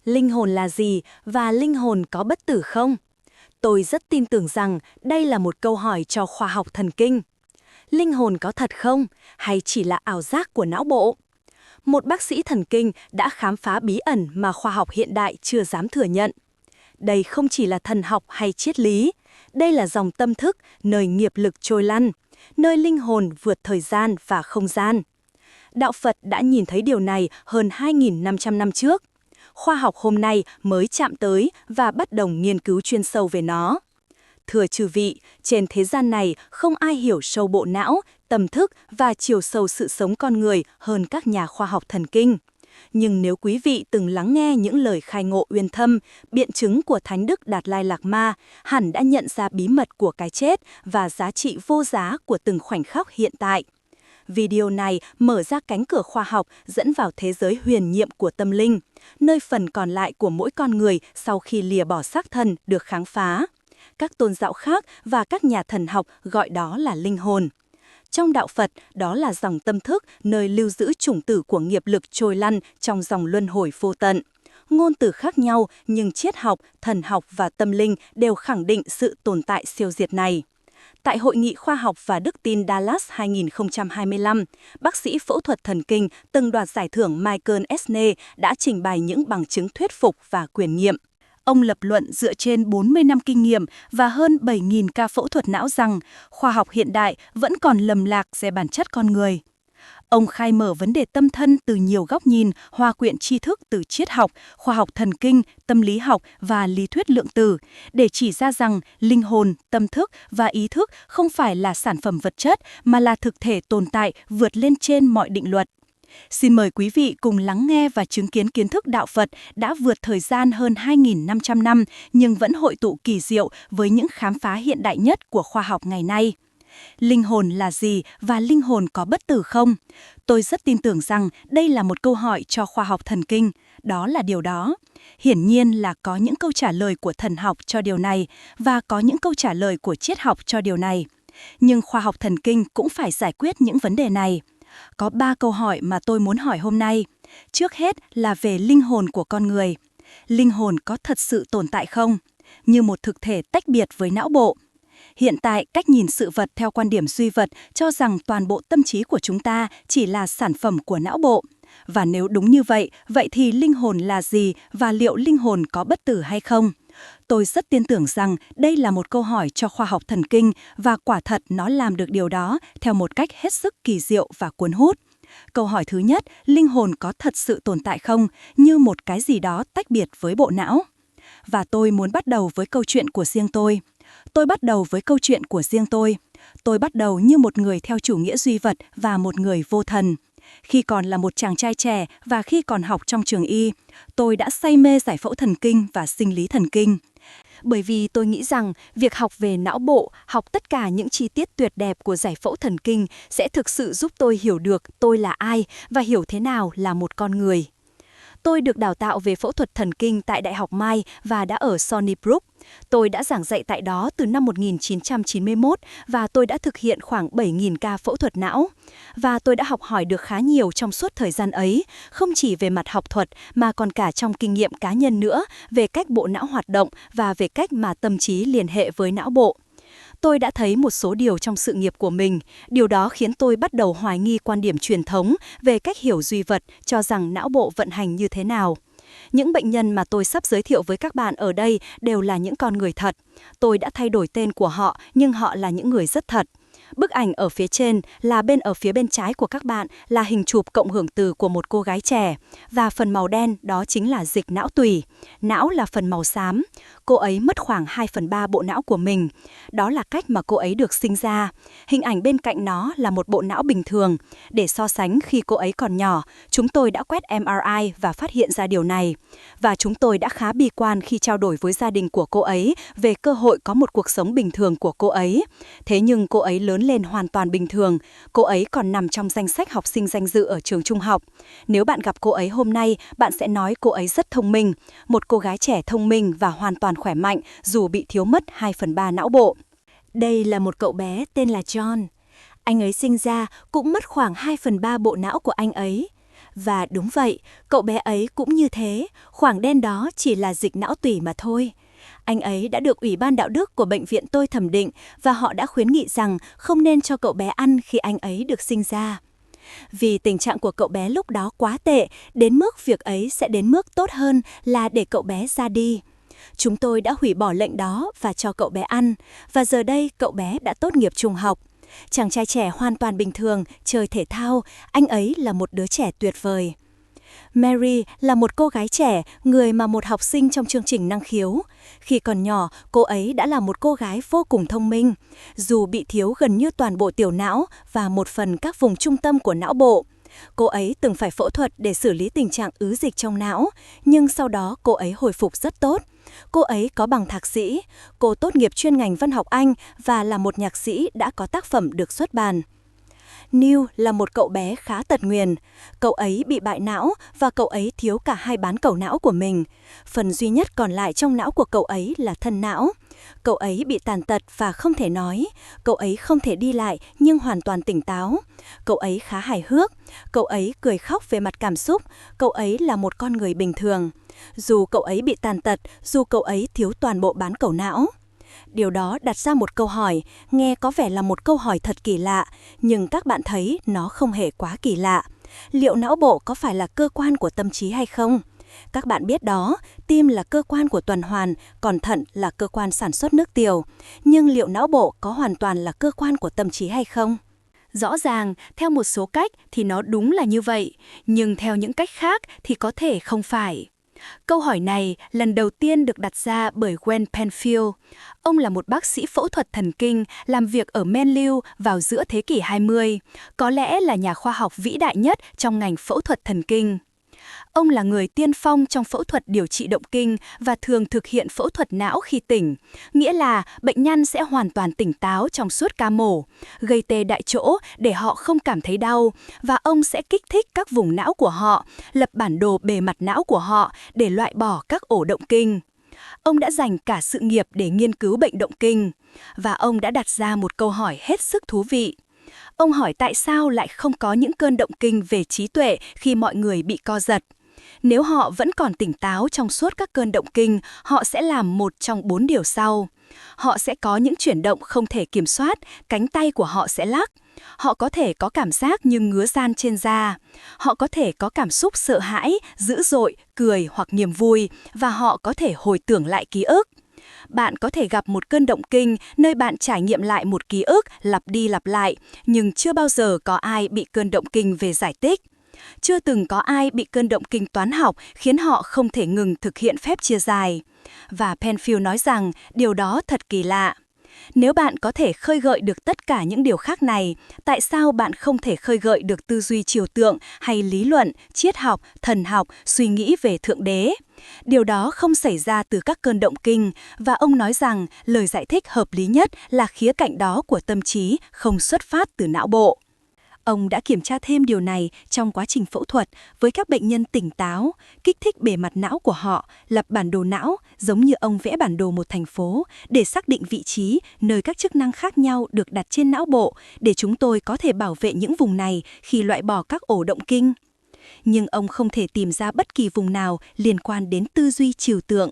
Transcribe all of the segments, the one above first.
Linh hồn là gì và linh hồn có bất tử không? Tôi rất tin tưởng rằng đây là một câu hỏi cho khoa học thần kinh. Linh hồn có thật không, hay chỉ là ảo giác của não bộ? Một bác sĩ thần kinh đã khám phá bí ẩn mà khoa học hiện đại chưa dám thừa nhận. Đây không chỉ là thần học hay triết lý, đây là dòng tâm thức, nơi nghiệp lực trôi lăn, nơi linh hồn vượt thời gian và không gian. Đạo Phật đã nhìn thấy điều này hơn 2.500 năm trước. Khoa học hôm nay mới chạm tới và bắt đầu nghiên cứu chuyên sâu về nó. Thưa chư vị, trên thế gian này không ai hiểu sâu bộ não, tâm thức và chiều sâu sự sống con người hơn các nhà khoa học thần kinh. Nhưng nếu quý vị từng lắng nghe những lời khai ngộ uyên thâm, biện chứng của Thánh Đức Đạt Lai Lạt Ma, hẳn đã nhận ra bí mật của cái chết và giá trị vô giá của từng khoảnh khắc hiện tại. Video này mở ra cánh cửa khoa học dẫn vào thế giới huyền nhiệm của tâm linh, nơi phần còn lại của mỗi con người sau khi lìa bỏ xác thân được khám phá. Các tôn giáo khác và các nhà thần học gọi đó là linh hồn. Trong đạo Phật, đó là dòng tâm thức, nơi lưu giữ chủng tử của nghiệp lực trôi lăn trong dòng luân hồi vô tận. Ngôn từ khác nhau, nhưng triết học, thần học và tâm linh đều khẳng định sự tồn tại siêu diệt này. Tại Hội nghị Khoa học và Đức tin Dallas 2025, bác sĩ phẫu thuật thần kinh từng đoạt giải thưởng Michael Esne đã trình bày những bằng chứng thuyết phục và quyền nghiệm. Ông lập luận dựa trên 40 năm kinh nghiệm và hơn 7.000 ca phẫu thuật não rằng khoa học hiện đại vẫn còn lầm lạc về bản chất con người. Ông khai mở vấn đề tâm thân từ nhiều góc nhìn, hòa quyện tri thức từ triết học, khoa học thần kinh, tâm lý học và lý thuyết lượng tử, để chỉ ra rằng linh hồn, tâm thức và ý thức không phải là sản phẩm vật chất mà là thực thể tồn tại vượt lên trên mọi định luật. Xin mời quý vị cùng lắng nghe và chứng kiến kiến thức đạo Phật đã vượt thời gian hơn 2.500 năm nhưng vẫn hội tụ kỳ diệu với những khám phá hiện đại nhất của khoa học ngày nay. Linh hồn là gì và linh hồn có bất tử không? Tôi rất tin tưởng rằng đây là một câu hỏi cho khoa học thần kinh. Đó là điều đó. Hiển nhiên là có những câu trả lời của thần học cho điều này và có những câu trả lời của triết học cho điều này. Nhưng khoa học thần kinh cũng phải giải quyết những vấn đề này. Có 3 câu hỏi mà tôi muốn hỏi hôm nay. Trước hết là về linh hồn của con người. Linh hồn có thật sự tồn tại không? Như một thực thể tách biệt với não bộ. Hiện tại, cách nhìn sự vật theo quan điểm duy vật cho rằng toàn bộ tâm trí của chúng ta chỉ là sản phẩm của não bộ. Và nếu đúng như vậy, vậy thì linh hồn là gì và liệu linh hồn có bất tử hay không? Tôi rất tin tưởng rằng đây là một câu hỏi cho khoa học thần kinh và quả thật nó làm được điều đó theo một cách hết sức kỳ diệu và cuốn hút. Câu hỏi thứ nhất, linh hồn có thật sự tồn tại không, như một cái gì đó tách biệt với bộ não? Và tôi muốn bắt đầu với câu chuyện của riêng tôi. Tôi bắt đầu với câu chuyện của riêng tôi. Tôi bắt đầu như một người theo chủ nghĩa duy vật và một người vô thần. Khi còn là một chàng trai trẻ và khi còn học trong trường y, tôi đã say mê giải phẫu thần kinh và sinh lý thần kinh. Bởi vì tôi nghĩ rằng việc học về não bộ, học tất cả những chi tiết tuyệt đẹp của giải phẫu thần kinh sẽ thực sự giúp tôi hiểu được tôi là ai và hiểu thế nào là một con người. Tôi được đào tạo về phẫu thuật thần kinh tại Đại học Mai và đã ở Stony Brook. Tôi đã giảng dạy tại đó từ năm 1991 và tôi đã thực hiện khoảng 7.000 ca phẫu thuật não. Và tôi đã học hỏi được khá nhiều trong suốt thời gian ấy, không chỉ về mặt học thuật mà còn cả trong kinh nghiệm cá nhân nữa, về cách bộ não hoạt động và về cách mà tâm trí liên hệ với não bộ. Tôi đã thấy một số điều trong sự nghiệp của mình. Điều đó khiến tôi bắt đầu hoài nghi quan điểm truyền thống về cách hiểu duy vật, cho rằng não bộ vận hành như thế nào. Những bệnh nhân mà tôi sắp giới thiệu với các bạn ở đây đều là những con người thật. Tôi đã thay đổi tên của họ, nhưng họ là những người rất thật. Bức ảnh ở phía trên là ở phía bên trái của các bạn là hình chụp cộng hưởng từ của một cô gái trẻ. Và phần màu đen đó chính là dịch não tủy. Não là phần màu xám. Cô ấy mất khoảng 2/3 bộ não của mình. Đó là cách mà cô ấy được sinh ra. Hình ảnh bên cạnh nó là một bộ não bình thường. Để so sánh khi cô ấy còn nhỏ, chúng tôi đã quét MRI và phát hiện ra điều này. Và chúng tôi đã khá bi quan khi trao đổi với gia đình của cô ấy về cơ hội có một cuộc sống bình thường của cô ấy. Thế nhưng cô ấy lớn lên hoàn toàn bình thường. Cô ấy còn nằm trong danh sách học sinh danh dự ở trường trung học. Nếu bạn gặp cô ấy hôm nay, bạn sẽ nói cô ấy rất thông minh. Một cô gái trẻ thông minh và hoàn toàn khỏe mạnh dù bị thiếu mất 2/3 não bộ. Đây là một cậu bé tên là John. Anh ấy sinh ra cũng mất khoảng 2/3 bộ não của anh ấy. Và đúng vậy, cậu bé ấy cũng như thế, khoảng đen đó chỉ là dịch não tủy mà thôi. Anh ấy đã được Ủy ban đạo đức của bệnh viện tôi thẩm định và họ đã khuyến nghị rằng không nên cho cậu bé ăn khi anh ấy được sinh ra. Vì tình trạng của cậu bé lúc đó quá tệ, đến mức việc ấy sẽ đến mức tốt hơn là để cậu bé ra đi. Chúng tôi đã hủy bỏ lệnh đó và cho cậu bé ăn, và giờ đây cậu bé đã tốt nghiệp trung học. Chàng trai trẻ hoàn toàn bình thường, chơi thể thao, anh ấy là một đứa trẻ tuyệt vời. Mary là một cô gái trẻ, người mà một học sinh trong chương trình năng khiếu. Khi còn nhỏ, cô ấy đã là một cô gái vô cùng thông minh, dù bị thiếu gần như toàn bộ tiểu não và một phần các vùng trung tâm của não bộ. Cô ấy từng phải phẫu thuật để xử lý tình trạng ứ dịch trong não, nhưng sau đó cô ấy hồi phục rất tốt. Cô ấy có bằng thạc sĩ, cô tốt nghiệp chuyên ngành văn học Anh và là một nhạc sĩ đã có tác phẩm được xuất bản. Neil là một cậu bé khá tật nguyền. Cậu ấy bị bại não và cậu ấy thiếu cả hai bán cầu não của mình. Phần duy nhất còn lại trong não của cậu ấy là thân não. Cậu ấy bị tàn tật và không thể nói. Cậu ấy không thể đi lại nhưng hoàn toàn tỉnh táo. Cậu ấy khá hài hước. Cậu ấy cười khóc về mặt cảm xúc. Cậu ấy là một con người bình thường. Dù cậu ấy bị tàn tật, dù cậu ấy thiếu toàn bộ bán cầu não. Điều đó đặt ra một câu hỏi, nghe có vẻ là một câu hỏi thật kỳ lạ, nhưng các bạn thấy nó không hề quá kỳ lạ. Liệu não bộ có phải là cơ quan của tâm trí hay không? Các bạn biết đó, tim là cơ quan của tuần hoàn, còn thận là cơ quan sản xuất nước tiểu. Nhưng liệu não bộ có hoàn toàn là cơ quan của tâm trí hay không? Rõ ràng, theo một số cách thì nó đúng là như vậy, nhưng theo những cách khác thì có thể không phải. Câu hỏi này lần đầu tiên được đặt ra bởi Gwen Penfield. Ông là một bác sĩ phẫu thuật thần kinh làm việc ở Menlo vào giữa thế kỷ 20, có lẽ là nhà khoa học vĩ đại nhất trong ngành phẫu thuật thần kinh. Ông là người tiên phong trong phẫu thuật điều trị động kinh và thường thực hiện phẫu thuật não khi tỉnh, nghĩa là bệnh nhân sẽ hoàn toàn tỉnh táo trong suốt ca mổ, gây tê đại chỗ để họ không cảm thấy đau, và ông sẽ kích thích các vùng não của họ, lập bản đồ bề mặt não của họ để loại bỏ các ổ động kinh. Ông đã dành cả sự nghiệp để nghiên cứu bệnh động kinh, và ông đã đặt ra một câu hỏi hết sức thú vị. Ông hỏi tại sao lại không có những cơn động kinh về trí tuệ khi mọi người bị co giật. Nếu họ vẫn còn tỉnh táo trong suốt các cơn động kinh, họ sẽ làm một trong 4 điều sau. Họ sẽ có những chuyển động không thể kiểm soát, cánh tay của họ sẽ lắc. Họ có thể có cảm giác như ngứa ran trên da. Họ có thể có cảm xúc sợ hãi, dữ dội, cười hoặc niềm vui, và họ có thể hồi tưởng lại ký ức. Bạn có thể gặp một cơn động kinh nơi bạn trải nghiệm lại một ký ức lặp đi lặp lại, nhưng chưa bao giờ có ai bị cơn động kinh về giải tích. Chưa từng có ai bị cơn động kinh toán học khiến họ không thể ngừng thực hiện phép chia dài. Và Penfield nói rằng điều đó thật kỳ lạ. Nếu bạn có thể khơi gợi được tất cả những điều khác này, tại sao bạn không thể khơi gợi được tư duy trừu tượng hay lý luận, triết học, thần học, suy nghĩ về Thượng Đế? Điều đó không xảy ra từ các cơn động kinh, và ông nói rằng lời giải thích hợp lý nhất là khía cạnh đó của tâm trí không xuất phát từ não bộ. Ông đã kiểm tra thêm điều này trong quá trình phẫu thuật với các bệnh nhân tỉnh táo, kích thích bề mặt não của họ, lập bản đồ não giống như ông vẽ bản đồ một thành phố để xác định vị trí nơi các chức năng khác nhau được đặt trên não bộ để chúng tôi có thể bảo vệ những vùng này khi loại bỏ các ổ động kinh. Nhưng ông không thể tìm ra bất kỳ vùng nào liên quan đến tư duy trừu tượng.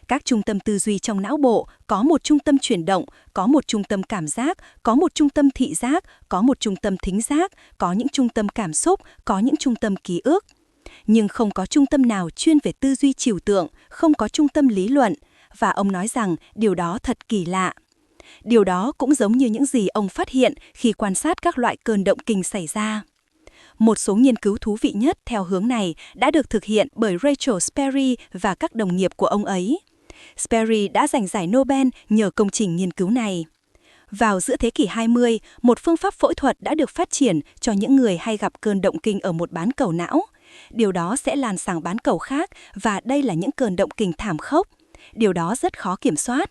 Các trung tâm tư duy trong não bộ có một trung tâm chuyển động, có một trung tâm cảm giác, có một trung tâm thị giác, có một trung tâm thính giác, có những trung tâm cảm xúc, có những trung tâm ký ức. Nhưng không có trung tâm nào chuyên về tư duy trừu tượng, không có trung tâm lý luận, và ông nói rằng điều đó thật kỳ lạ. Điều đó cũng giống như những gì ông phát hiện khi quan sát các loại cơn động kinh xảy ra. Một số nghiên cứu thú vị nhất theo hướng này đã được thực hiện bởi Rachel Sperry và các đồng nghiệp của ông ấy. Sperry đã giành giải Nobel nhờ công trình nghiên cứu này. Vào giữa thế kỷ 20, một phương pháp phẫu thuật đã được phát triển cho những người hay gặp cơn động kinh ở một bán cầu não. Điều đó sẽ lan sang bán cầu khác, và đây là những cơn động kinh thảm khốc. Điều đó rất khó kiểm soát.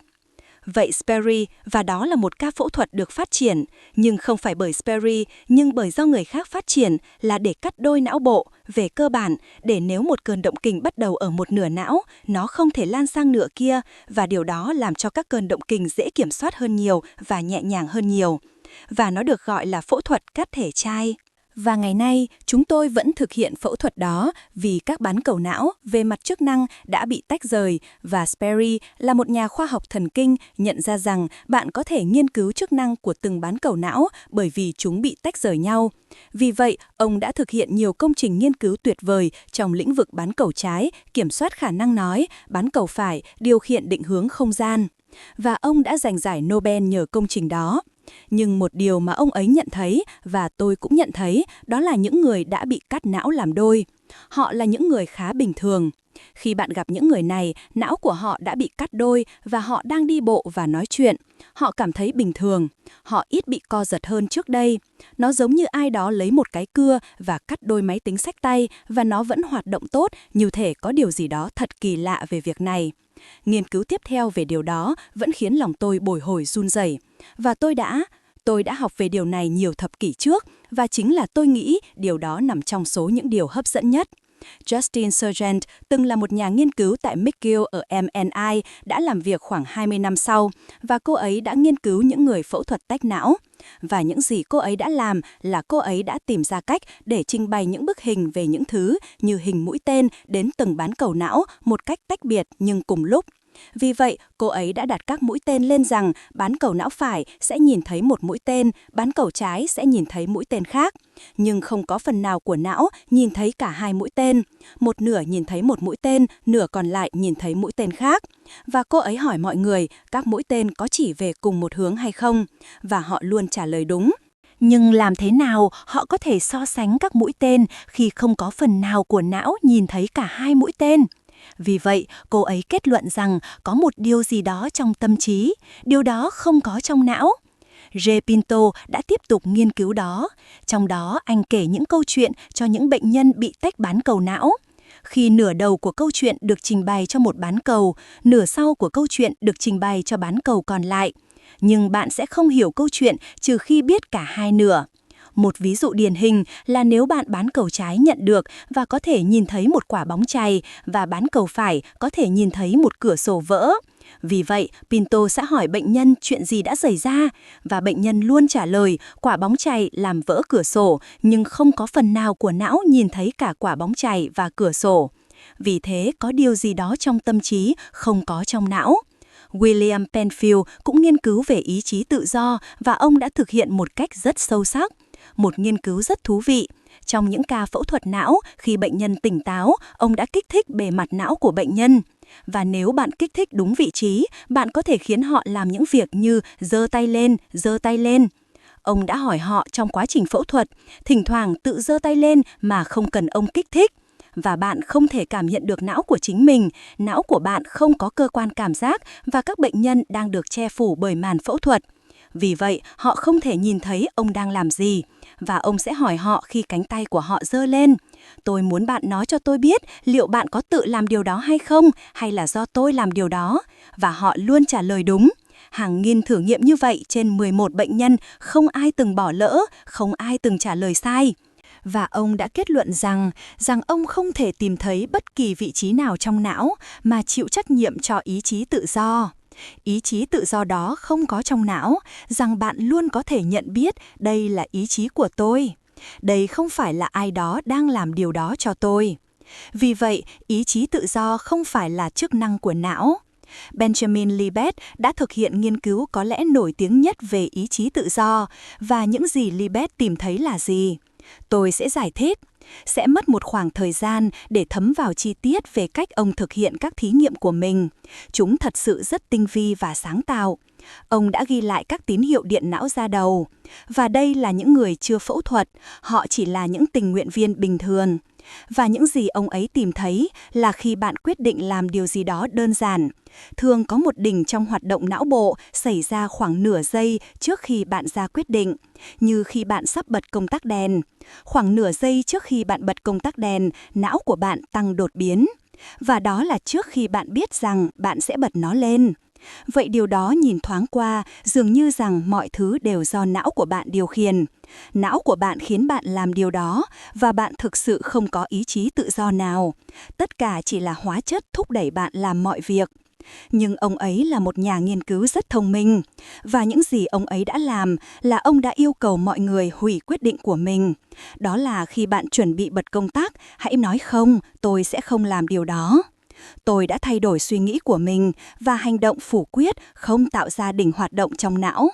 Vậy Sperry, và đó là một ca phẫu thuật được phát triển, nhưng không phải bởi Sperry, nhưng bởi do người khác phát triển, là để cắt đôi não bộ, về cơ bản, để nếu một cơn động kinh bắt đầu ở một nửa não, nó không thể lan sang nửa kia, và điều đó làm cho các cơn động kinh dễ kiểm soát hơn nhiều và nhẹ nhàng hơn nhiều. Và nó được gọi là phẫu thuật cắt thể chai. Và ngày nay, chúng tôi vẫn thực hiện phẫu thuật đó vì các bán cầu não về mặt chức năng đã bị tách rời và Sperry là một nhà khoa học thần kinh nhận ra rằng bạn có thể nghiên cứu chức năng của từng bán cầu não bởi vì chúng bị tách rời nhau. Vì vậy, ông đã thực hiện nhiều công trình nghiên cứu tuyệt vời trong lĩnh vực bán cầu trái, kiểm soát khả năng nói, bán cầu phải, điều khiển định hướng không gian. Và ông đã giành giải Nobel nhờ công trình đó. Nhưng một điều mà ông ấy nhận thấy, và tôi cũng nhận thấy, đó là những người đã bị cắt não làm đôi. Họ là những người khá bình thường. Khi bạn gặp những người này, não của họ đã bị cắt đôi và họ đang đi bộ và nói chuyện. Họ cảm thấy bình thường. Họ ít bị co giật hơn trước đây. Nó giống như ai đó lấy một cái cưa và cắt đôi máy tính xách tay và nó vẫn hoạt động tốt, như thể có điều gì đó thật kỳ lạ về việc này. Nghiên cứu tiếp theo về điều đó vẫn khiến lòng tôi bồi hồi run rẩy. Và tôi đã học về điều này nhiều thập kỷ trước, và chính là tôi nghĩ điều đó nằm trong số những điều hấp dẫn nhất. Justine Sargent từng là một nhà nghiên cứu tại McGill ở MNI, đã làm việc khoảng 20 năm sau, và cô ấy đã nghiên cứu những người phẫu thuật tách não. Và những gì cô ấy đã làm là cô ấy đã tìm ra cách để trình bày những bức hình về những thứ như hình mũi tên đến từng bán cầu não một cách tách biệt nhưng cùng lúc. Vì vậy, cô ấy đã đặt các mũi tên lên rằng bán cầu não phải sẽ nhìn thấy một mũi tên, bán cầu trái sẽ nhìn thấy mũi tên khác. Nhưng không có phần nào của não nhìn thấy cả hai mũi tên. Một nửa nhìn thấy một mũi tên, nửa còn lại nhìn thấy mũi tên khác. Và cô ấy hỏi mọi người các mũi tên có chỉ về cùng một hướng hay không. Và họ luôn trả lời đúng. Nhưng làm thế nào họ có thể so sánh các mũi tên khi không có phần nào của não nhìn thấy cả hai mũi tên? Vì vậy, cô ấy kết luận rằng có một điều gì đó trong tâm trí, điều đó không có trong não. Ray Pinto đã tiếp tục nghiên cứu đó. Trong đó, anh kể những câu chuyện cho những bệnh nhân bị tách bán cầu não. Khi nửa đầu của câu chuyện được trình bày cho một bán cầu, nửa sau của câu chuyện được trình bày cho bán cầu còn lại. Nhưng bạn sẽ không hiểu câu chuyện trừ khi biết cả hai nửa. Một ví dụ điển hình là nếu bạn bán cầu trái nhận được và có thể nhìn thấy một quả bóng chày và bán cầu phải có thể nhìn thấy một cửa sổ vỡ. Vì vậy, Pinto sẽ hỏi bệnh nhân chuyện gì đã xảy ra và bệnh nhân luôn trả lời quả bóng chày làm vỡ cửa sổ nhưng không có phần nào của não nhìn thấy cả quả bóng chày và cửa sổ. Vì thế, có điều gì đó trong tâm trí không có trong não. William Penfield cũng nghiên cứu về ý chí tự do và ông đã thực hiện một cách rất sâu sắc. Một nghiên cứu rất thú vị. Trong những ca phẫu thuật não, khi bệnh nhân tỉnh táo, ông đã kích thích bề mặt não của bệnh nhân. Và nếu bạn kích thích đúng vị trí, bạn có thể khiến họ làm những việc như giơ tay lên, giơ tay lên. Ông đã hỏi họ trong quá trình phẫu thuật, thỉnh thoảng tự giơ tay lên mà không cần ông kích thích. Và bạn không thể cảm nhận được não của chính mình, não của bạn không có cơ quan cảm giác và các bệnh nhân đang được che phủ bởi màn phẫu thuật. Vì vậy, họ không thể nhìn thấy ông đang làm gì. Và ông sẽ hỏi họ khi cánh tay của họ giơ lên. Tôi muốn bạn nói cho tôi biết liệu bạn có tự làm điều đó hay không, hay là do tôi làm điều đó. Và họ luôn trả lời đúng. Hàng nghìn thử nghiệm như vậy trên 11 bệnh nhân, không ai từng bỏ lỡ, không ai từng trả lời sai. Và ông đã kết luận rằng ông không thể tìm thấy bất kỳ vị trí nào trong não mà chịu trách nhiệm cho ý chí tự do. Ý chí tự do đó không có trong não, rằng bạn luôn có thể nhận biết đây là ý chí của tôi. Đây không phải là ai đó đang làm điều đó cho tôi. Vì vậy, ý chí tự do không phải là chức năng của não. Benjamin Libet đã thực hiện nghiên cứu có lẽ nổi tiếng nhất về ý chí tự do, và những gì Libet tìm thấy là gì? Tôi sẽ giải thích. Sẽ mất một khoảng thời gian để thấm vào chi tiết về cách ông thực hiện các thí nghiệm của mình. Chúng thật sự rất tinh vi và sáng tạo. Ông đã ghi lại các tín hiệu điện não ra đầu. Và đây là những người chưa phẫu thuật, họ chỉ là những tình nguyện viên bình thường. Và những gì ông ấy tìm thấy là khi bạn quyết định làm điều gì đó đơn giản, thường có một đỉnh trong hoạt động não bộ xảy ra khoảng nửa giây trước khi bạn ra quyết định, như khi bạn sắp bật công tắc đèn. Khoảng nửa giây trước khi bạn bật công tắc đèn, não của bạn tăng đột biến. Và đó là trước khi bạn biết rằng bạn sẽ bật nó lên. Vậy điều đó nhìn thoáng qua dường như rằng mọi thứ đều do não của bạn điều khiển. Não của bạn khiến bạn làm điều đó và bạn thực sự không có ý chí tự do nào. Tất cả chỉ là hóa chất thúc đẩy bạn làm mọi việc. Nhưng ông ấy là một nhà nghiên cứu rất thông minh, và những gì ông ấy đã làm là ông đã yêu cầu mọi người hủy quyết định của mình. Đó là khi bạn chuẩn bị bật công tắc, hãy nói không, tôi sẽ không làm điều đó. Tôi đã thay đổi suy nghĩ của mình và hành động phủ quyết không tạo ra đỉnh hoạt động trong não.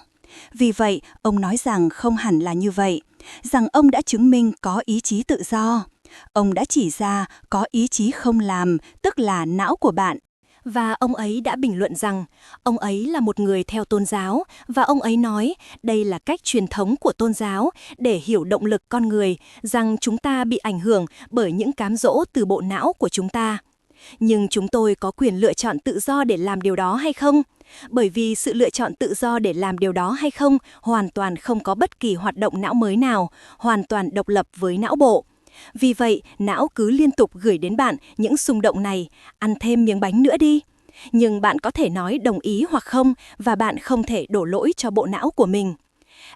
Vì vậy, ông nói rằng không hẳn là như vậy, rằng ông đã chứng minh có ý chí tự do. Ông đã chỉ ra có ý chí không làm, tức là não của bạn. Và ông ấy đã bình luận rằng ông ấy là một người theo tôn giáo và ông ấy nói đây là cách truyền thống của tôn giáo để hiểu động lực con người, rằng chúng ta bị ảnh hưởng bởi những cám dỗ từ bộ não của chúng ta. Nhưng chúng tôi có quyền lựa chọn tự do để làm điều đó hay không? Bởi vì sự lựa chọn tự do để làm điều đó hay không hoàn toàn không có bất kỳ hoạt động não mới nào, hoàn toàn độc lập với não bộ. Vì vậy, não cứ liên tục gửi đến bạn những xung động này, ăn thêm miếng bánh nữa đi. Nhưng bạn có thể nói đồng ý hoặc không, và bạn không thể đổ lỗi cho bộ não của mình.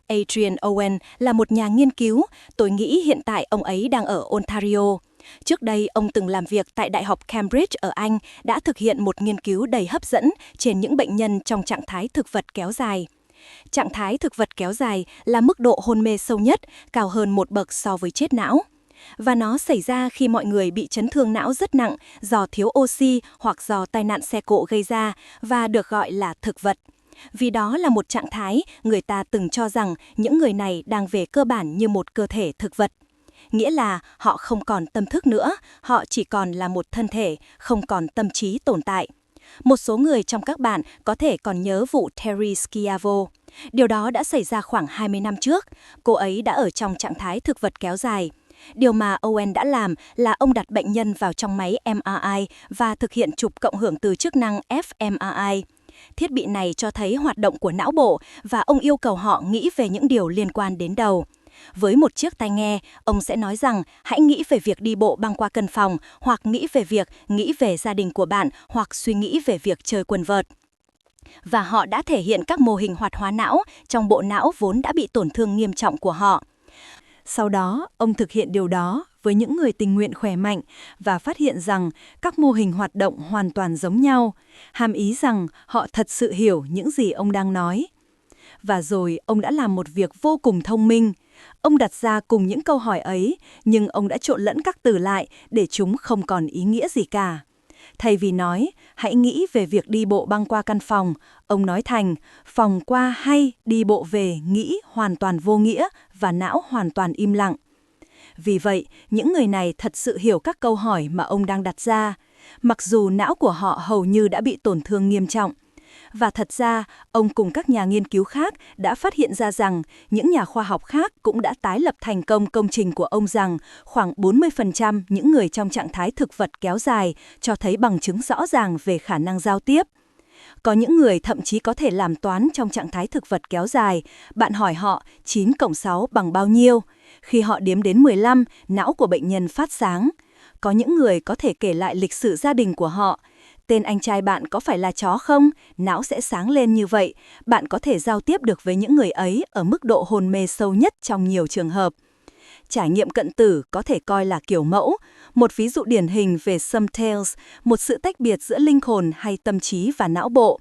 Adrian Owen là một nhà nghiên cứu, tôi nghĩ hiện tại ông ấy đang ở Ontario. Trước đây, ông từng làm việc tại Đại học Cambridge ở Anh, đã thực hiện một nghiên cứu đầy hấp dẫn trên những bệnh nhân trong trạng thái thực vật kéo dài. Trạng thái thực vật kéo dài là mức độ hôn mê sâu nhất, cao hơn một bậc so với chết não. Và nó xảy ra khi mọi người bị chấn thương não rất nặng do thiếu oxy hoặc do tai nạn xe cộ gây ra và được gọi là thực vật. Vì đó là một trạng thái người ta từng cho rằng những người này đang về cơ bản như một cơ thể thực vật. Nghĩa là họ không còn tâm thức nữa, họ chỉ còn là một thân thể, không còn tâm trí tồn tại. Một số người trong các bạn có thể còn nhớ vụ Terry Schiavo. Điều đó đã xảy ra khoảng 20 năm trước. Cô ấy đã ở trong trạng thái thực vật kéo dài. Điều mà Owen đã làm là ông đặt bệnh nhân vào trong máy MRI và thực hiện chụp cộng hưởng từ chức năng fMRI. Thiết bị này cho thấy hoạt động của não bộ và ông yêu cầu họ nghĩ về những điều liên quan đến đầu. Với một chiếc tai nghe, ông sẽ nói rằng hãy nghĩ về việc đi bộ băng qua căn phòng, hoặc nghĩ về gia đình của bạn, hoặc suy nghĩ về việc chơi quần vợt. Và họ đã thể hiện các mô hình hoạt hóa não trong bộ não vốn đã bị tổn thương nghiêm trọng của họ. Sau đó, ông thực hiện điều đó với những người tình nguyện khỏe mạnh và phát hiện rằng các mô hình hoạt động hoàn toàn giống nhau, hàm ý rằng họ thật sự hiểu những gì ông đang nói. Và rồi ông đã làm một việc vô cùng thông minh. Ông đặt ra cùng những câu hỏi ấy, nhưng ông đã trộn lẫn các từ lại để chúng không còn ý nghĩa gì cả. Thay vì nói, hãy nghĩ về việc đi bộ băng qua căn phòng, ông nói thành, phòng qua hay đi bộ về nghĩ hoàn toàn vô nghĩa và não hoàn toàn im lặng. Vì vậy, những người này thật sự hiểu các câu hỏi mà ông đang đặt ra, mặc dù não của họ hầu như đã bị tổn thương nghiêm trọng. Và thật ra, ông cùng các nhà nghiên cứu khác đã phát hiện ra rằng những nhà khoa học khác cũng đã tái lập thành công công trình của ông rằng khoảng 40% những người trong trạng thái thực vật kéo dài cho thấy bằng chứng rõ ràng về khả năng giao tiếp. Có những người thậm chí có thể làm toán trong trạng thái thực vật kéo dài. Bạn hỏi họ 9 cộng 6 bằng bao nhiêu? Khi họ đếm đến 15, não của bệnh nhân phát sáng. Có những người có thể kể lại lịch sử gia đình của họ. Tên anh trai bạn có phải là chó không? Não sẽ sáng lên như vậy. Bạn có thể giao tiếp được với những người ấy ở mức độ hôn mê sâu nhất trong nhiều trường hợp. Trải nghiệm cận tử có thể coi là kiểu mẫu, một ví dụ điển hình về sum tales, một sự tách biệt giữa linh hồn hay tâm trí và não bộ.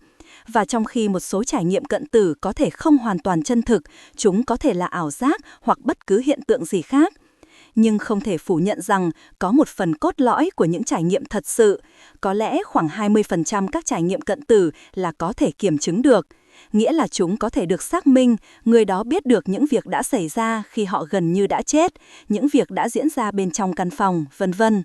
Và trong khi một số trải nghiệm cận tử có thể không hoàn toàn chân thực, chúng có thể là ảo giác hoặc bất cứ hiện tượng gì khác. Nhưng không thể phủ nhận rằng có một phần cốt lõi của những trải nghiệm thật sự, có lẽ khoảng 20% các trải nghiệm cận tử là có thể kiểm chứng được. Nghĩa là chúng có thể được xác minh, người đó biết được những việc đã xảy ra khi họ gần như đã chết, những việc đã diễn ra bên trong căn phòng, vân vân.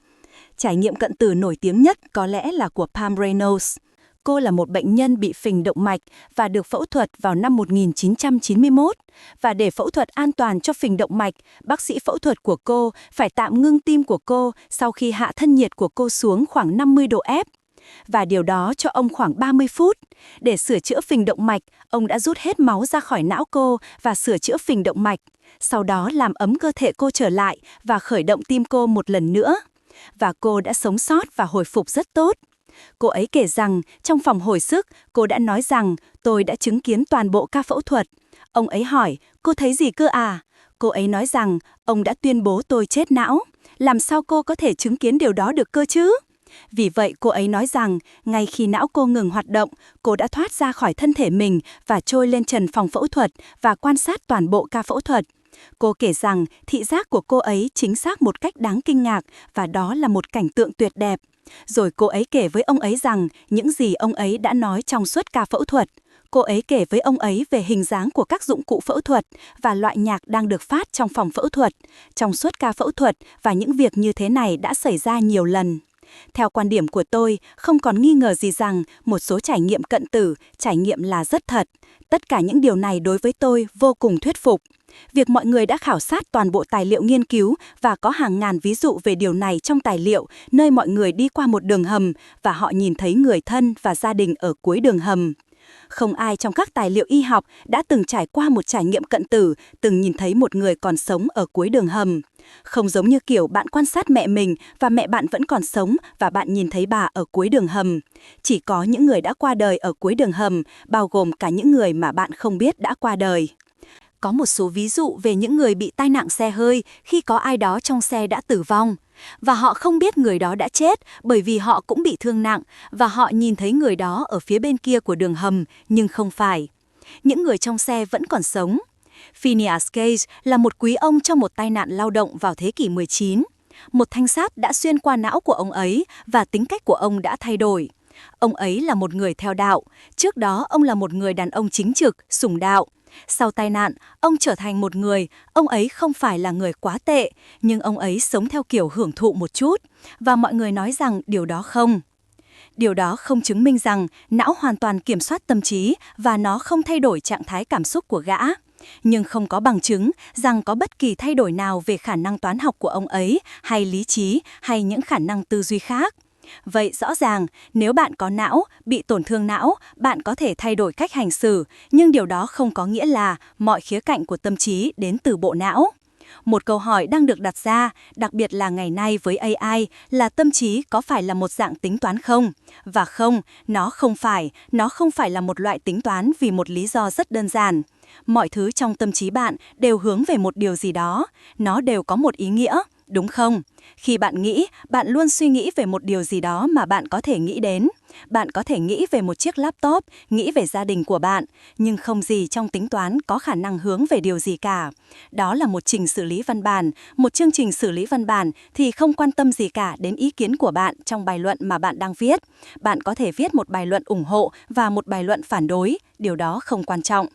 Trải nghiệm cận tử nổi tiếng nhất có lẽ là của Pam Reynolds. Cô là một bệnh nhân bị phình động mạch và được phẫu thuật vào năm 1991. Và để phẫu thuật an toàn cho phình động mạch, bác sĩ phẫu thuật của cô phải tạm ngưng tim của cô sau khi hạ thân nhiệt của cô xuống khoảng 50 độ F. Và điều đó cho ông khoảng 30 phút. Để sửa chữa phình động mạch, ông đã rút hết máu ra khỏi não cô và sửa chữa phình động mạch. Sau đó làm ấm cơ thể cô trở lại và khởi động tim cô một lần nữa. Và cô đã sống sót và hồi phục rất tốt. Cô ấy kể rằng, trong phòng hồi sức, cô đã nói rằng, tôi đã chứng kiến toàn bộ ca phẫu thuật. Ông ấy hỏi, cô thấy gì cơ à? Cô ấy nói rằng, ông đã tuyên bố tôi chết não. Làm sao cô có thể chứng kiến điều đó được cơ chứ? Vì vậy cô ấy nói rằng, ngay khi não cô ngừng hoạt động, cô đã thoát ra khỏi thân thể mình và trôi lên trần phòng phẫu thuật và quan sát toàn bộ ca phẫu thuật. Cô kể rằng thị giác của cô ấy chính xác một cách đáng kinh ngạc và đó là một cảnh tượng tuyệt đẹp. Rồi cô ấy kể với ông ấy rằng những gì ông ấy đã nói trong suốt ca phẫu thuật. Cô ấy kể với ông ấy về hình dáng của các dụng cụ phẫu thuật và loại nhạc đang được phát trong phòng phẫu thuật, trong suốt ca phẫu thuật, và những việc như thế này đã xảy ra nhiều lần. Theo quan điểm của tôi, không còn nghi ngờ gì rằng một số trải nghiệm cận tử, trải nghiệm là rất thật. Tất cả những điều này đối với tôi vô cùng thuyết phục. Việc mọi người đã khảo sát toàn bộ tài liệu nghiên cứu và có hàng ngàn ví dụ về điều này trong tài liệu, nơi mọi người đi qua một đường hầm và họ nhìn thấy người thân và gia đình ở cuối đường hầm. Không ai trong các tài liệu y học đã từng trải qua một trải nghiệm cận tử, từng nhìn thấy một người còn sống ở cuối đường hầm. Không giống như kiểu bạn quan sát mẹ mình và mẹ bạn vẫn còn sống và bạn nhìn thấy bà ở cuối đường hầm. Chỉ có những người đã qua đời ở cuối đường hầm, bao gồm cả những người mà bạn không biết đã qua đời. Có một số ví dụ về những người bị tai nạn xe hơi khi có ai đó trong xe đã tử vong. Và họ không biết người đó đã chết bởi vì họ cũng bị thương nặng và họ nhìn thấy người đó ở phía bên kia của đường hầm, nhưng không phải. Những người trong xe vẫn còn sống. Phineas Cage là một quý ông trong một tai nạn lao động vào thế kỷ 19. Một thanh sắt đã xuyên qua não của ông ấy và tính cách của ông đã thay đổi. Ông ấy là một người theo đạo. Trước đó ông là một người đàn ông chính trực, sùng đạo. Sau tai nạn, ông trở thành một người, ông ấy không phải là người quá tệ, nhưng ông ấy sống theo kiểu hưởng thụ một chút, và mọi người nói rằng điều đó không chứng minh rằng não hoàn toàn kiểm soát tâm trí và nó không thay đổi trạng thái cảm xúc của gã. Nhưng không có bằng chứng rằng có bất kỳ thay đổi nào về khả năng toán học của ông ấy, hay lý trí, hay những khả năng tư duy khác. Vậy rõ ràng, nếu bạn có não, bị tổn thương não, bạn có thể thay đổi cách hành xử, nhưng điều đó không có nghĩa là mọi khía cạnh của tâm trí đến từ bộ não. Một câu hỏi đang được đặt ra, đặc biệt là ngày nay với AI, là tâm trí có phải là một dạng tính toán không? Và không, nó không phải là một loại tính toán vì một lý do rất đơn giản. Mọi thứ trong tâm trí bạn đều hướng về một điều gì đó, nó đều có một ý nghĩa, đúng không? Khi bạn nghĩ, bạn luôn suy nghĩ về một điều gì đó mà bạn có thể nghĩ đến. Bạn có thể nghĩ về một chiếc laptop, nghĩ về gia đình của bạn, nhưng không gì trong tính toán có khả năng hướng về điều gì cả. Đó là một trình xử lý văn bản. Một chương trình xử lý văn bản thì không quan tâm gì cả đến ý kiến của bạn trong bài luận mà bạn đang viết. Bạn có thể viết một bài luận ủng hộ và một bài luận phản đối, điều đó không quan trọng.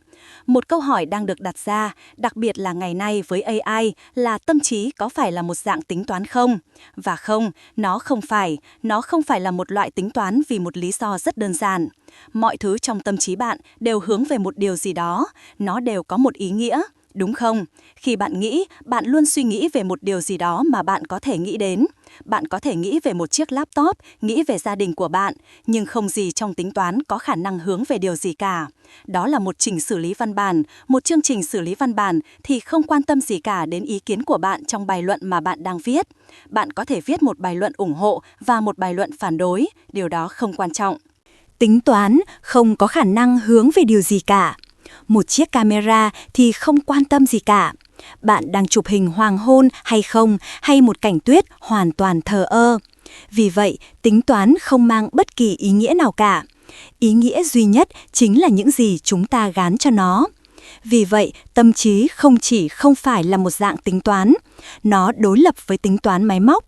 Một câu hỏi đang được đặt ra, đặc biệt là ngày nay với AI, là tâm trí có phải là một dạng tính toán không? Và không, nó không phải là một loại tính toán vì một lý do rất đơn giản. Mọi thứ trong tâm trí bạn đều hướng về một điều gì đó, nó đều có một ý nghĩa, đúng không? Khi bạn nghĩ, bạn luôn suy nghĩ về một điều gì đó mà bạn có thể nghĩ đến. Bạn có thể nghĩ về một chiếc laptop, nghĩ về gia đình của bạn, nhưng không gì trong tính toán có khả năng hướng về điều gì cả. Đó là một trình xử lý văn bản. Một chương trình xử lý văn bản thì không quan tâm gì cả đến ý kiến của bạn trong bài luận mà bạn đang viết. Bạn có thể viết một bài luận ủng hộ và một bài luận phản đối, điều đó không quan trọng. Tính toán không có khả năng hướng về điều gì cả. Một chiếc camera thì không quan tâm gì cả. Bạn đang chụp hình hoàng hôn hay không, hay một cảnh tuyết hoàn toàn thờ ơ. Vì vậy, tính toán không mang bất kỳ ý nghĩa nào cả. Ý nghĩa duy nhất chính là những gì chúng ta gán cho nó. Vì vậy, tâm trí không phải là một dạng tính toán. Nó đối lập với tính toán máy móc.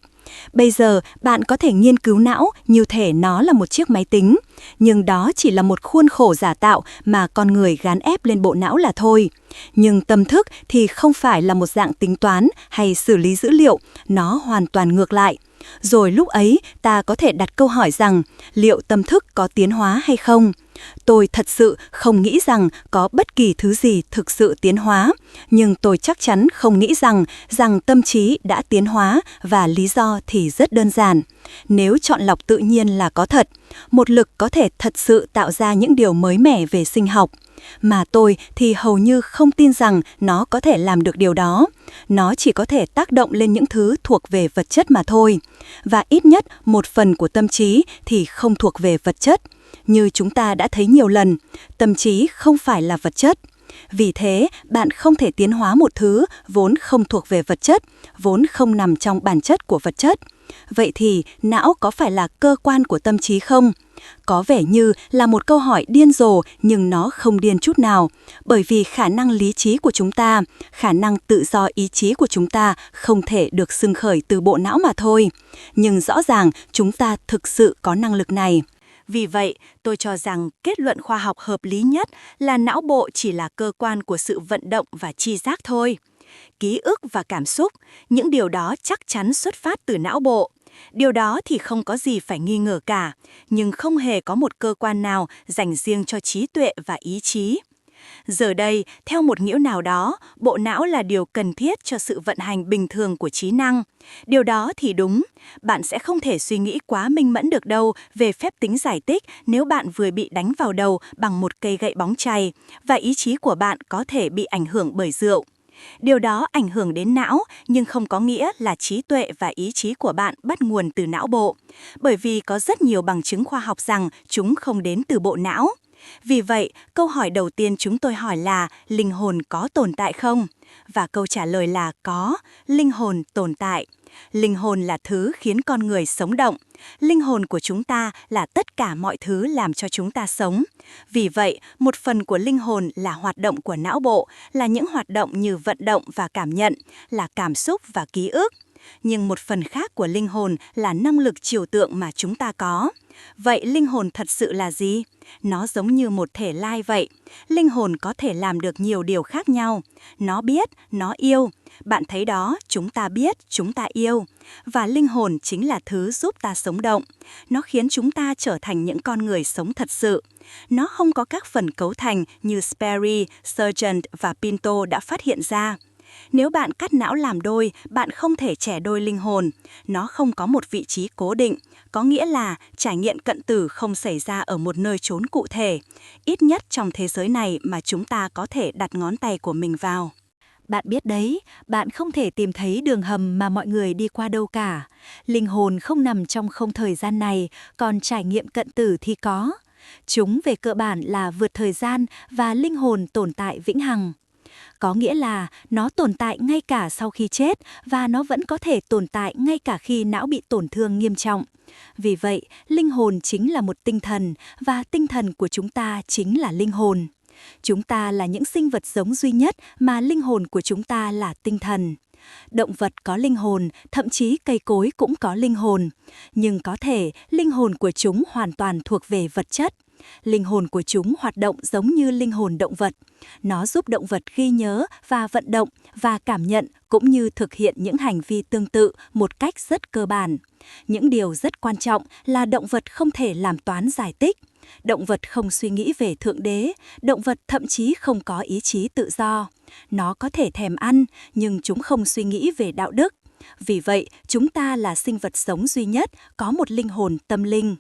Bây giờ, bạn có thể nghiên cứu não như thể nó là một chiếc máy tính, nhưng đó chỉ là một khuôn khổ giả tạo mà con người gán ép lên bộ não là thôi. Nhưng tâm thức thì không phải là một dạng tính toán hay xử lý dữ liệu, nó hoàn toàn ngược lại. Rồi lúc ấy, ta có thể đặt câu hỏi rằng, liệu tâm thức có tiến hóa hay không? Tôi thật sự không nghĩ rằng có bất kỳ thứ gì thực sự tiến hóa, nhưng tôi chắc chắn không nghĩ rằng tâm trí đã tiến hóa, và lý do thì rất đơn giản. Nếu chọn lọc tự nhiên là có thật, một lực có thể thật sự tạo ra những điều mới mẻ về sinh học. Mà tôi thì hầu như không tin rằng nó có thể làm được điều đó. Nó chỉ có thể tác động lên những thứ thuộc về vật chất mà thôi. Và ít nhất một phần của tâm trí thì không thuộc về vật chất. Như chúng ta đã thấy nhiều lần, tâm trí không phải là vật chất. Vì thế, bạn không thể tiến hóa một thứ vốn không thuộc về vật chất, vốn không nằm trong bản chất của vật chất. Vậy thì não có phải là cơ quan của tâm trí không? Có vẻ như là một câu hỏi điên rồ nhưng nó không điên chút nào, bởi vì khả năng lý trí của chúng ta, khả năng tự do ý chí của chúng ta không thể được xưng khởi từ bộ não mà thôi. Nhưng rõ ràng chúng ta thực sự có năng lực này. Vì vậy, tôi cho rằng kết luận khoa học hợp lý nhất là não bộ chỉ là cơ quan của sự vận động và tri giác thôi. Ký ức và cảm xúc, những điều đó chắc chắn xuất phát từ não bộ. Điều đó thì không có gì phải nghi ngờ cả, nhưng không hề có một cơ quan nào dành riêng cho trí tuệ và ý chí. Giờ đây, theo một nghĩa nào đó, bộ não là điều cần thiết cho sự vận hành bình thường của trí năng. Điều đó thì đúng, bạn sẽ không thể suy nghĩ quá minh mẫn được đâu về phép tính giải tích nếu bạn vừa bị đánh vào đầu bằng một cây gậy bóng chày, và ý chí của bạn có thể bị ảnh hưởng bởi rượu. Điều đó ảnh hưởng đến não, nhưng không có nghĩa là trí tuệ và ý chí của bạn bắt nguồn từ não bộ, bởi vì có rất nhiều bằng chứng khoa học rằng chúng không đến từ bộ não. Vì vậy, câu hỏi đầu tiên chúng tôi hỏi là linh hồn có tồn tại không? Và câu trả lời là có, linh hồn tồn tại. Linh hồn là thứ khiến con người sống động. Linh hồn của chúng ta là tất cả mọi thứ làm cho chúng ta sống. Vì vậy, một phần của linh hồn là hoạt động của não bộ, là những hoạt động như vận động và cảm nhận, là cảm xúc và ký ức. Nhưng một phần khác của linh hồn là năng lực trừu tượng mà chúng ta có. Vậy linh hồn thật sự là gì? Nó giống như một thể lai vậy. Linh hồn có thể làm được nhiều điều khác nhau. Nó biết, nó yêu. Bạn thấy đó, chúng ta biết, chúng ta yêu. Và linh hồn chính là thứ giúp ta sống động. Nó khiến chúng ta trở thành những con người sống thật sự. Nó không có các phần cấu thành như Sperry, Sargent và Pinto đã phát hiện ra. Nếu bạn cắt não làm đôi, bạn không thể chẻ đôi linh hồn. Nó không có một vị trí cố định, có nghĩa là trải nghiệm cận tử không xảy ra ở một nơi chốn cụ thể, ít nhất trong thế giới này mà chúng ta có thể đặt ngón tay của mình vào. Bạn biết đấy, bạn không thể tìm thấy đường hầm mà mọi người đi qua đâu cả. Linh hồn không nằm trong không thời gian này, còn trải nghiệm cận tử thì có. Chúng về cơ bản là vượt thời gian và linh hồn tồn tại vĩnh hằng. Có nghĩa là nó tồn tại ngay cả sau khi chết và nó vẫn có thể tồn tại ngay cả khi não bị tổn thương nghiêm trọng. Vì vậy, linh hồn chính là một tinh thần và tinh thần của chúng ta chính là linh hồn. Chúng ta là những sinh vật sống duy nhất mà linh hồn của chúng ta là tinh thần. Động vật có linh hồn, thậm chí cây cối cũng có linh hồn. Nhưng có thể linh hồn của chúng hoàn toàn thuộc về vật chất. Linh hồn của chúng hoạt động giống như linh hồn động vật. Nó giúp động vật ghi nhớ và vận động và cảm nhận cũng như thực hiện những hành vi tương tự một cách rất cơ bản. Những điều rất quan trọng là động vật không thể làm toán giải tích. Động vật không suy nghĩ về Thượng Đế, động vật thậm chí không có ý chí tự do. Nó có thể thèm ăn, nhưng chúng không suy nghĩ về đạo đức. Vì vậy, chúng ta là sinh vật sống duy nhất có một linh hồn tâm linh.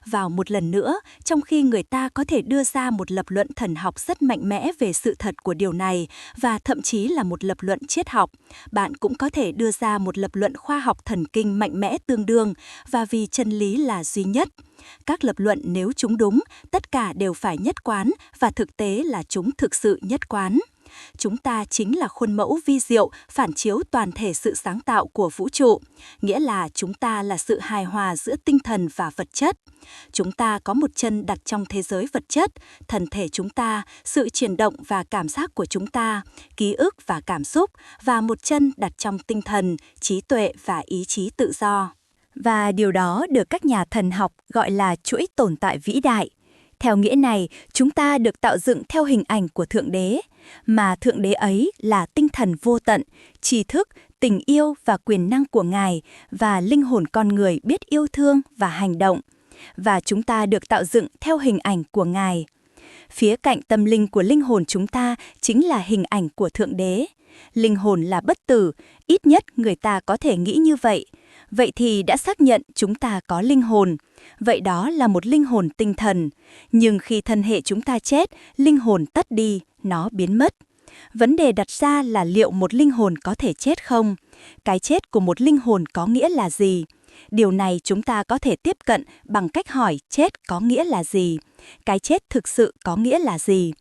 Vào một lần nữa, trong khi người ta có thể đưa ra một lập luận thần học rất mạnh mẽ về sự thật của điều này và thậm chí là một lập luận triết học, bạn cũng có thể đưa ra một lập luận khoa học thần kinh mạnh mẽ tương đương, và vì chân lý là duy nhất. Các lập luận nếu chúng đúng, tất cả đều phải nhất quán và thực tế là chúng thực sự nhất quán. Chúng ta chính là khuôn mẫu vi diệu phản chiếu toàn thể sự sáng tạo của vũ trụ, nghĩa là chúng ta là sự hài hòa giữa tinh thần và vật chất. Chúng ta có một chân đặt trong thế giới vật chất, thân thể chúng ta, sự chuyển động và cảm giác của chúng ta, ký ức và cảm xúc, và một chân đặt trong tinh thần, trí tuệ và ý chí tự do. Và điều đó được các nhà thần học gọi là chuỗi tồn tại vĩ đại. Theo nghĩa này, chúng ta được tạo dựng theo hình ảnh của Thượng Đế, mà Thượng Đế ấy là tinh thần vô tận, tri thức, tình yêu và quyền năng của Ngài, và linh hồn con người biết yêu thương và hành động. Và chúng ta được tạo dựng theo hình ảnh của Ngài. Phía cạnh tâm linh của linh hồn chúng ta chính là hình ảnh của Thượng Đế. Linh hồn là bất tử, ít nhất người ta có thể nghĩ như vậy. Vậy thì đã xác nhận chúng ta có linh hồn. Vậy đó là một linh hồn tinh thần. Nhưng khi thân hệ chúng ta chết, linh hồn tắt đi, nó biến mất. Vấn đề đặt ra là liệu một linh hồn có thể chết không? Cái chết của một linh hồn có nghĩa là gì? Điều này chúng ta có thể tiếp cận bằng cách hỏi chết có nghĩa là gì? Cái chết thực sự có nghĩa là gì?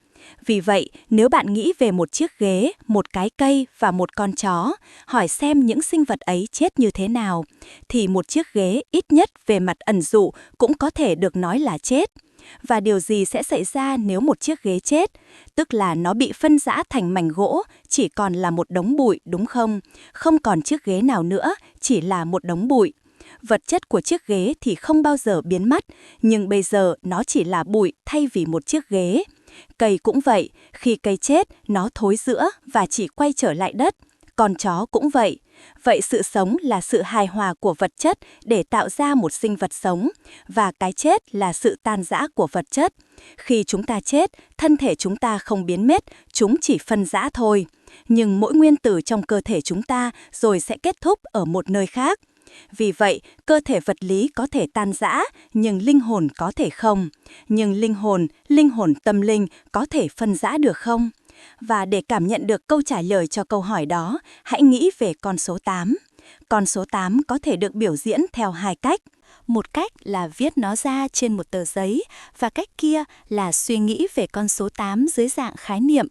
Vì vậy, nếu bạn nghĩ về một chiếc ghế, một cái cây và một con chó, hỏi xem những sinh vật ấy chết như thế nào, thì một chiếc ghế ít nhất về mặt ẩn dụ cũng có thể được nói là chết. Và điều gì sẽ xảy ra nếu một chiếc ghế chết? Tức là nó bị phân rã thành mảnh gỗ, chỉ còn là một đống bụi, đúng không? Không còn chiếc ghế nào nữa, chỉ là một đống bụi. Vật chất của chiếc ghế thì không bao giờ biến mất, nhưng bây giờ nó chỉ là bụi thay vì một chiếc ghế. Cây cũng vậy, khi cây chết, nó thối rữa và chỉ quay trở lại đất. Con chó cũng vậy. Vậy sự sống là sự hài hòa của vật chất để tạo ra một sinh vật sống, và cái chết là sự tan rã của vật chất. Khi chúng ta chết, thân thể chúng ta không biến mất, chúng chỉ phân rã thôi. Nhưng mỗi nguyên tử trong cơ thể chúng ta rồi sẽ kết thúc ở một nơi khác. Vì vậy, cơ thể vật lý có thể tan rã, nhưng linh hồn có thể không. Nhưng linh hồn tâm linh có thể phân rã được không? Và để cảm nhận được câu trả lời cho câu hỏi đó, hãy nghĩ về con số 8. Con số 8 có thể được biểu diễn theo hai cách. Một cách là viết nó ra trên một tờ giấy, và cách kia là suy nghĩ về con số 8 dưới dạng khái niệm.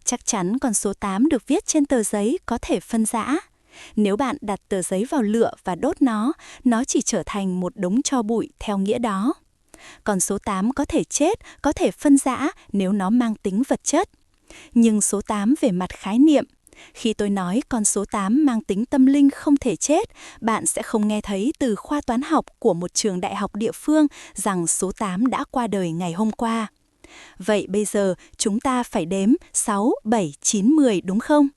Chắc chắn con số 8 được viết trên tờ giấy có thể phân rã. Nếu bạn đặt tờ giấy vào lửa và đốt nó chỉ trở thành một đống tro bụi theo nghĩa đó. Con số 8 có thể chết, có thể phân rã nếu nó mang tính vật chất. Nhưng số 8 về mặt khái niệm. Khi tôi nói con số 8 mang tính tâm linh không thể chết, bạn sẽ không nghe thấy từ khoa toán học của một trường đại học địa phương rằng số 8 đã qua đời ngày hôm qua. Vậy bây giờ chúng ta phải đếm 6, 7, 9, 10 đúng không?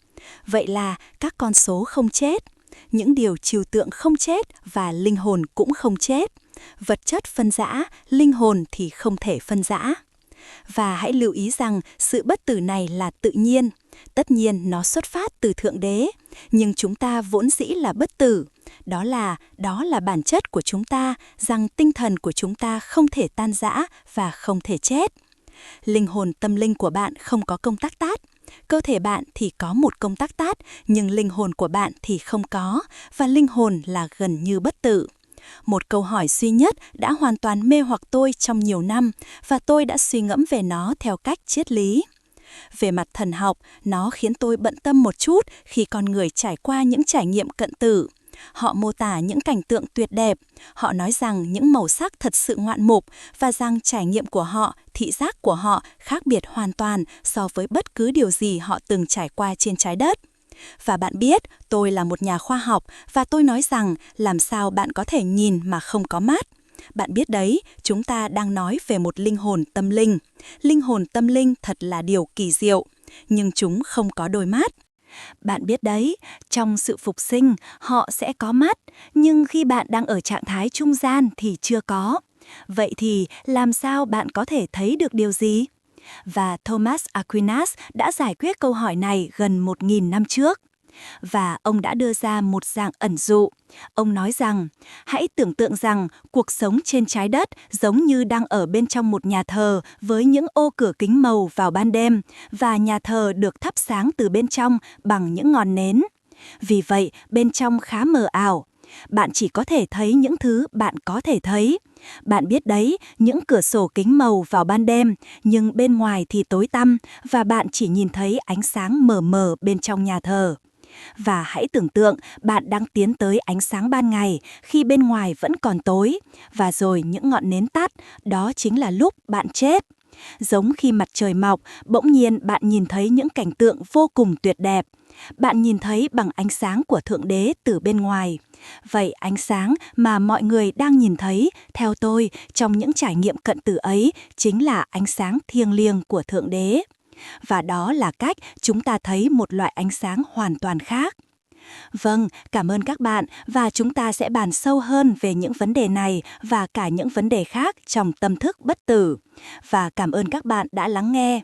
Vậy là các con số không chết, những điều trừu tượng không chết và linh hồn cũng không chết. Vật chất phân rã, linh hồn thì không thể phân rã. Và hãy lưu ý rằng sự bất tử này là tự nhiên. Tất nhiên nó xuất phát từ Thượng Đế, nhưng chúng ta vốn dĩ là bất tử. Đó là bản chất của chúng ta, rằng tinh thần của chúng ta không thể tan rã và không thể chết. Linh hồn tâm linh của bạn không có công tắc tát. Cơ thể bạn thì có một công tắc tát, nhưng linh hồn của bạn thì không có, và linh hồn là gần như bất tử. Một câu hỏi duy nhất đã hoàn toàn mê hoặc tôi trong nhiều năm, và tôi đã suy ngẫm về nó theo cách triết lý. Về mặt thần học, nó khiến tôi bận tâm một chút khi con người trải qua những trải nghiệm cận tử. Họ mô tả những cảnh tượng tuyệt đẹp, họ nói rằng những màu sắc thật sự ngoạn mục, và rằng trải nghiệm của họ, thị giác của họ khác biệt hoàn toàn so với bất cứ điều gì họ từng trải qua trên trái đất. Và bạn biết, tôi là một nhà khoa học, và tôi nói rằng làm sao bạn có thể nhìn mà không có mắt. Bạn biết đấy, chúng ta đang nói về một linh hồn tâm linh. Linh hồn tâm linh thật là điều kỳ diệu, nhưng chúng không có đôi mắt. Bạn biết đấy, trong sự phục sinh, họ sẽ có mắt, nhưng khi bạn đang ở trạng thái trung gian thì chưa có. Vậy thì làm sao bạn có thể thấy được điều gì? Và Thomas Aquinas đã giải quyết câu hỏi này gần 1000 năm trước. Và ông đã đưa ra một dạng ẩn dụ. Ông nói rằng, hãy tưởng tượng rằng cuộc sống trên trái đất giống như đang ở bên trong một nhà thờ với những ô cửa kính màu vào ban đêm, và nhà thờ được thắp sáng từ bên trong bằng những ngọn nến. Vì vậy, bên trong khá mờ ảo. Bạn chỉ có thể thấy những thứ bạn có thể thấy. Bạn biết đấy, những cửa sổ kính màu vào ban đêm, nhưng bên ngoài thì tối tăm, và bạn chỉ nhìn thấy ánh sáng mờ mờ bên trong nhà thờ. Và hãy tưởng tượng bạn đang tiến tới ánh sáng ban ngày khi bên ngoài vẫn còn tối, và rồi những ngọn nến tắt, đó chính là lúc bạn chết. Giống khi mặt trời mọc, bỗng nhiên bạn nhìn thấy những cảnh tượng vô cùng tuyệt đẹp. Bạn nhìn thấy bằng ánh sáng của Thượng Đế từ bên ngoài. Vậy ánh sáng mà mọi người đang nhìn thấy, theo tôi, trong những trải nghiệm cận tử ấy, chính là ánh sáng thiêng liêng của Thượng Đế. Và đó là cách chúng ta thấy một loại ánh sáng hoàn toàn khác. Vâng, cảm ơn các bạn, và chúng ta sẽ bàn sâu hơn về những vấn đề này và cả những vấn đề khác trong tâm thức bất tử. Và cảm ơn các bạn đã lắng nghe.